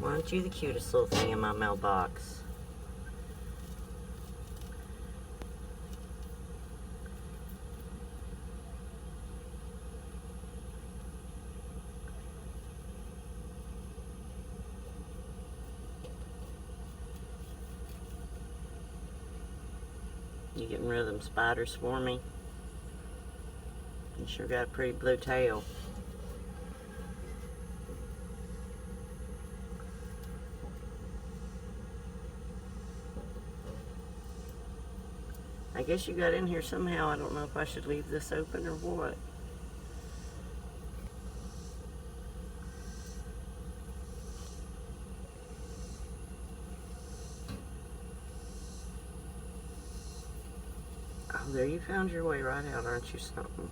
Aren't you the cutest little thing in my mailbox? You getting rid of them spiders for me? You sure got a pretty blue tail. I guess you got in here somehow. I don't know if I should leave this open or what. Oh, there you found your way right out, aren't you, something?